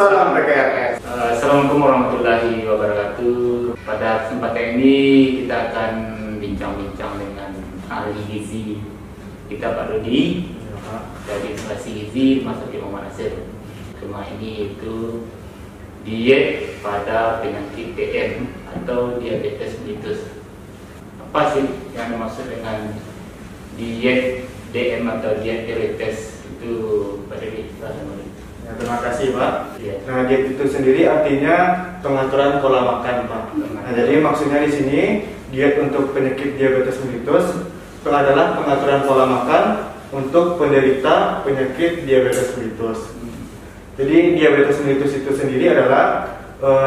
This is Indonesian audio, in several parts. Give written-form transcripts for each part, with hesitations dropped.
Salam PKRS. Assalamualaikum warahmatullahi wabarakatuh. Pada kesempatan ini kita akan bincang-bincang dengan ahli gizi kita, Pak Dodi, dari Instansi Gizi Rumah Sakit Muhammad Nasir. Tema ini itu diet pada penyakit DM atau diabetes mellitus. Apa sih yang dimaksud dengan diet DM atau diet diabetes itu, Pak Dodi? Ya, terima kasih Pak. Ya. Nah, diet itu sendiri artinya pengaturan pola makan Pak. Nah, jadi maksudnya di sini diet untuk penyakit diabetes mellitus itu adalah pengaturan pola makan untuk penderita penyakit diabetes mellitus. Jadi diabetes mellitus itu sendiri adalah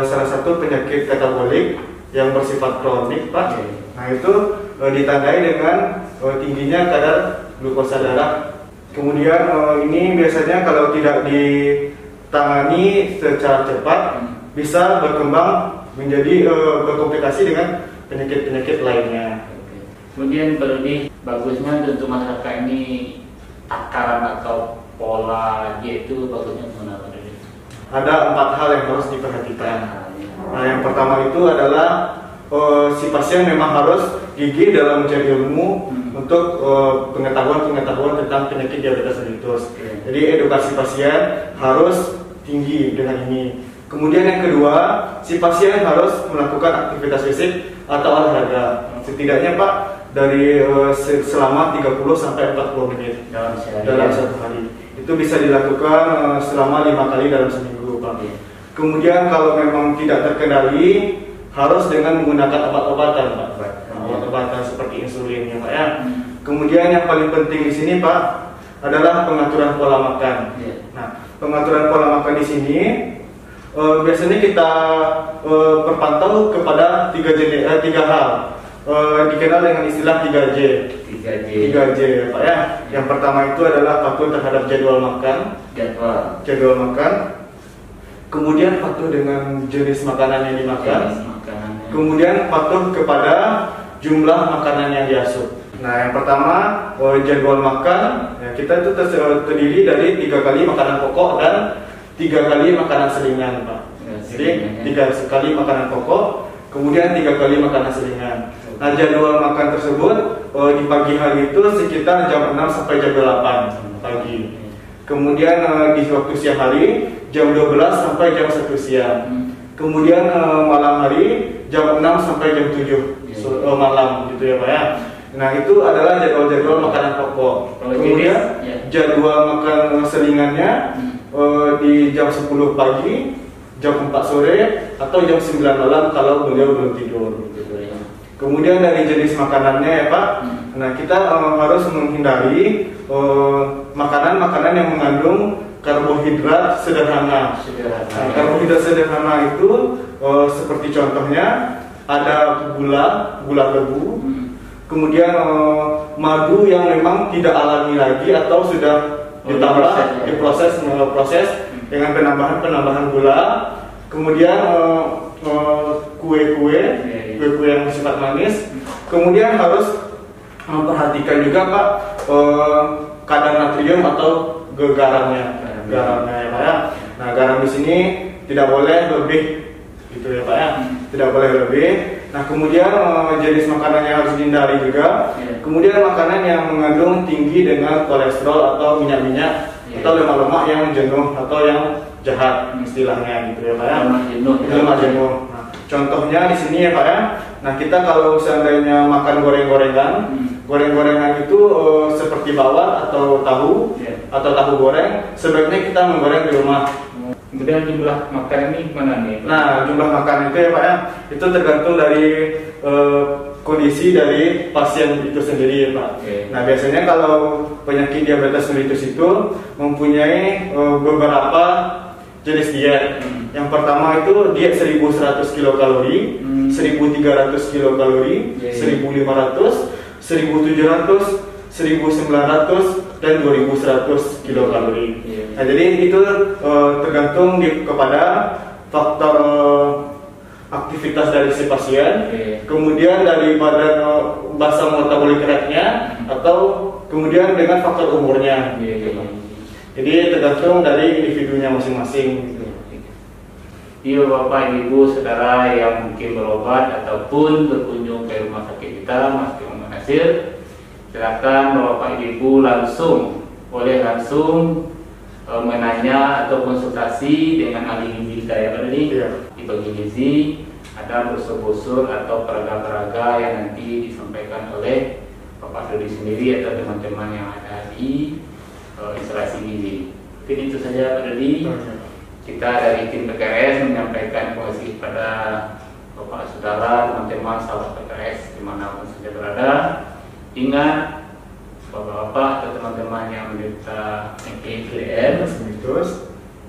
salah satu penyakit katabolik yang bersifat kronik Pak. Nah, itu ditandai dengan tingginya kadar glukosa darah. Kemudian ini biasanya kalau tidak ditangani secara cepat bisa berkembang menjadi berkomplikasi dengan penyakit-penyakit lainnya. Kemudian Pak Dodi, bagusnya untuk masyarakat ini takaran atau pola diet itu bagusnya gimana, Pak Dodi? Ada 4 hal yang harus diperhatikan. Nah, yang pertama itu adalah si pasien memang harus gigih dalam mencari ilmu untuk pengetahuan tentang penyakit diabetes mellitus. Jadi edukasi pasien harus tinggi dengan ini. Kemudian yang kedua, si pasien harus melakukan aktivitas fisik atau olahraga setidaknya Pak dari selama 30 sampai 40 menit dalam satu hari. Itu bisa dilakukan selama 5 kali dalam seminggu Pak. Kemudian kalau memang tidak terkendali, harus dengan menggunakan obat-obatan Pak. Obat-obatan seperti insulin ya Pak ya. Kemudian yang paling penting di sini Pak adalah pengaturan pola makan. Nah, pengaturan pola makan di sini biasanya kita berpantau kepada 3 hal. Dikenal dengan istilah 3J. 3J ya Pak ya. Yang pertama itu adalah patuh terhadap jadwal makan. Jadwal makan. Kemudian patuh dengan jenis makanan yang dimakan. Kemudian patuh kepada jumlah makanan yang diasup. Nah, yang pertama jadwal makan. Ya, kita itu terdiri dari 3 kali makanan pokok dan 3 kali makanan selingan Pak. Jadi 3 kali makanan pokok, kemudian 3 kali makanan selingan. Nah, jadwal makan tersebut di pagi hari itu sekitar jam 6 sampai jam 8 pagi. Kemudian di waktu siang hari jam 12 sampai jam 1 siang. Kemudian malam hari jam 6 sampai jam 7 malam gitu ya Pak ya. Nah, itu adalah jadwal-jadwal makanan pokok. Kemudian jadwal makan selingannya di jam 10 pagi, jam 4 sore atau jam 9 malam kalau beliau belum tidur. Kemudian dari jenis makanannya ya Pak, nah kita harus menghindari makanan-makanan yang mengandung karbohidrat sederhana. Karbohidrat sederhana itu seperti contohnya ada gula tebu, kemudian madu yang memang tidak alami lagi atau sudah ditambah diproses dengan penambahan gula, kemudian kue-kue yang bersifat manis. Kemudian harus memperhatikan juga Pak kadar natrium atau garamnya ya Pak ya. Nah, garam di sini tidak boleh lebih gitu ya Pak ya, tidak boleh lebih. Nah, kemudian jenis makanan yang harus dihindari juga. Kemudian makanan yang mengandung tinggi dengan kolesterol atau minyak-minyak atau lemak-lemak yang jenuh atau yang jahat istilahnya gitu ya Pak ya. Lemak jenuh. Nah, contohnya di sini ya Pak ya. Nah, kita kalau seandainya makan goreng-gorengan itu seperti bawang atau tahu goreng, sebaiknya kita menggoreng di rumah. Kemudian jumlah makan ini gimana nih? Nah, jumlah makan itu ya Pak ya, itu tergantung dari kondisi dari pasien itu sendiri ya Pak. Nah, biasanya kalau penyakit diabetes mellitus itu mempunyai beberapa jenis diet. Yang pertama itu diet 1100 kilokalori, 1300 kilokalori, 1500, 1700, 1900 dan 2100 kilokalori. Nah, jadi itu tergantung kepada faktor aktivitas dari si pasien, kemudian daripada masa metabolik rate-nya, atau kemudian dengan faktor umurnya. Jadi tergantung dari individunya masing-masing. Iya Bapak, Ibu, Saudara yang mungkin berobat ataupun berkunjung ke rumah sakit kita, Masjid Muhammad Nasir, silakan Bapak Ibu boleh langsung menanya atau konsultasi dengan ahli gizi kita ya Pak Dodi. Di bagian gizi ada brosur-brosur atau peraga-peraga yang nanti disampaikan oleh Bapak Dodi sendiri atau teman-teman yang ada di instalasi gizi. Mungkin itu saja Pak Dodi. Kita dari tim PKRS menyampaikan informasi kepada Bapak Saudara, teman-teman sahabat PKRS dimanapun saja berada. Ingat Bapak-bapak atau teman-teman yang menderita MPLM,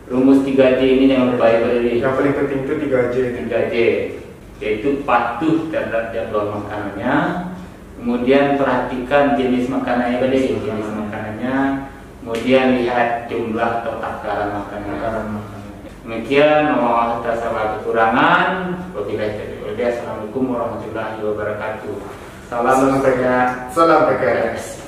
rumus 3J ini yang terbaik dari yang paling penting itu 3J, yaitu patuh terhadap jadwal makanannya, kemudian perhatikan jenis makanannya jenis makanannya, kemudian lihat jumlah atau takaran makanannya. Demikian, mohon maaf atas segala kekurangan. Wabillahi taufiq. Assalamualaikum warahmatullahi wabarakatuh. Salam PKRS.